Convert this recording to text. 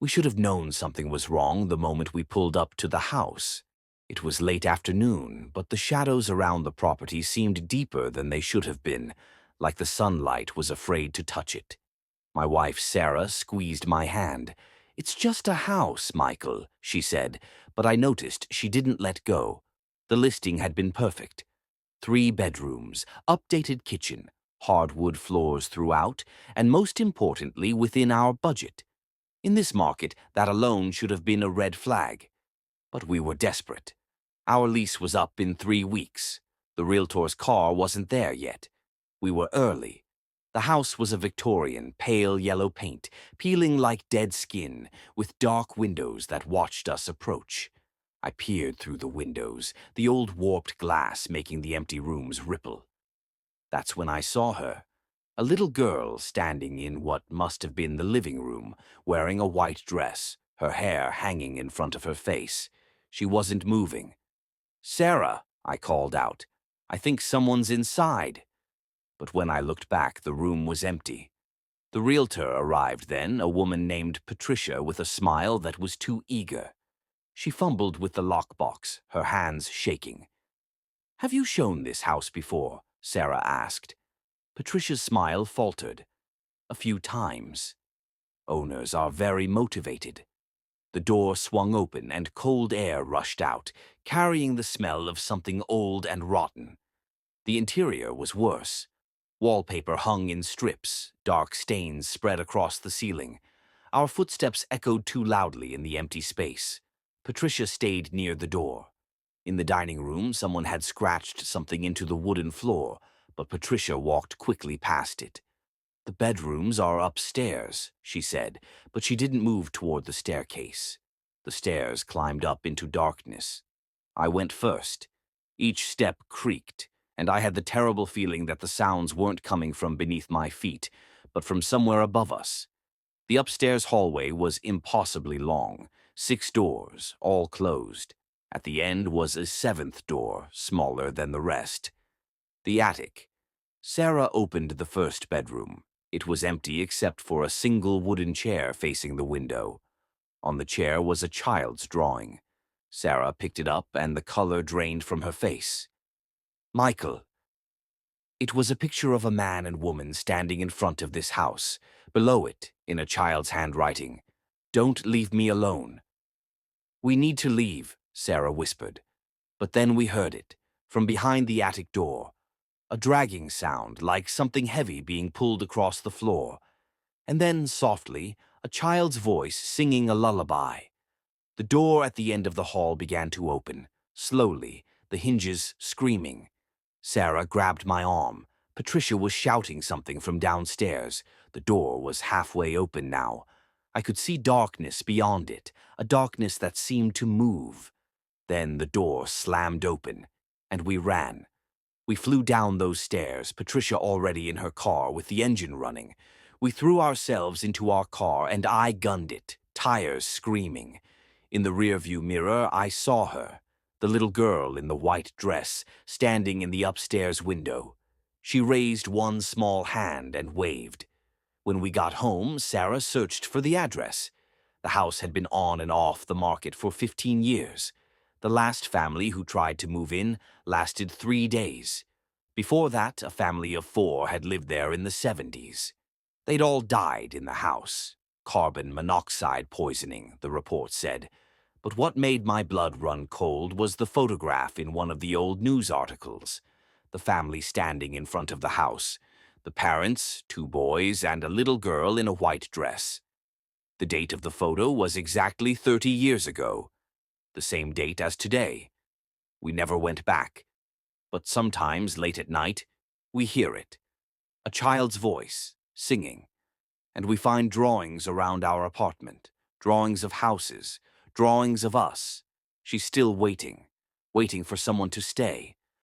We should have known something was wrong the moment we pulled up to the house. It was late afternoon, but the shadows around the property seemed deeper than they should have been, like the sunlight was afraid to touch it. My wife, Sarah, squeezed my hand. "It's just a house, Michael," she said, but I noticed she didn't let go. The listing had been perfect. 3 bedrooms, updated kitchen, hardwood floors throughout, and most importantly, within our budget. In this market, that alone should have been a red flag. But we were desperate. Our lease was up in 3 weeks. The realtor's car wasn't there yet. We were early. The house was a Victorian, pale yellow paint, peeling like dead skin, with dark windows that watched us approach. I peered through the windows, the old warped glass making the empty rooms ripple. That's when I saw her. A little girl standing in what must have been the living room, wearing a white dress, her hair hanging in front of her face. She wasn't moving. "Sarah," I called out. "I think someone's inside." But when I looked back, the room was empty. The realtor arrived then, a woman named Patricia with a smile that was too eager. She fumbled with the lockbox, her hands shaking. "Have you shown this house before?" Sarah asked. Patricia's smile faltered. "A few times. Owners are very motivated." The door swung open and cold air rushed out, carrying the smell of something old and rotten. The interior was worse. Wallpaper hung in strips, dark stains spread across the ceiling. Our footsteps echoed too loudly in the empty space. Patricia stayed near the door. In the dining room, someone had scratched something into the wooden floor, but Patricia walked quickly past it. "The bedrooms are upstairs," she said, but she didn't move toward the staircase. The stairs climbed up into darkness. I went first. Each step creaked, and I had the terrible feeling that the sounds weren't coming from beneath my feet, but from somewhere above us. The upstairs hallway was impossibly long, 6 doors, all closed. At the end was a 7th door, smaller than the rest. The attic. Sarah opened the first bedroom. It was empty except for a single wooden chair facing the window. On the chair was a child's drawing. Sarah picked it up and the color drained from her face. "Michael." It was a picture of a man and woman standing in front of this house. Below it, in a child's handwriting, "Don't leave me alone." "We need to leave," Sarah whispered. But then we heard it, from behind the attic door. A dragging sound, like something heavy being pulled across the floor. And then, softly, a child's voice singing a lullaby. The door at the end of the hall began to open, slowly, the hinges screaming. Sarah grabbed my arm. Patricia was shouting something from downstairs. The door was halfway open now. I could see darkness beyond it, a darkness that seemed to move. Then the door slammed open, and we ran. We flew down those stairs, Patricia already in her car with the engine running. We threw ourselves into our car and I gunned it, tires screaming. In the rearview mirror, I saw her, the little girl in the white dress, standing in the upstairs window. She raised one small hand and waved. When we got home, Sarah searched for the address. The house had been on and off the market for 15 years. The last family who tried to move in lasted 3 days. Before that, a family of 4 had lived there in the 70s. They'd all died in the house. Carbon monoxide poisoning, the report said. But what made my blood run cold was the photograph in one of the old news articles. The family standing in front of the house. The parents, 2 boys, and a little girl in a white dress. The date of the photo was exactly 30 years ago. The same date as today. We never went back. But sometimes, late at night, we hear it. A child's voice, singing. And we find drawings around our apartment. Drawings of houses. Drawings of us. She's still waiting. Waiting for someone to stay.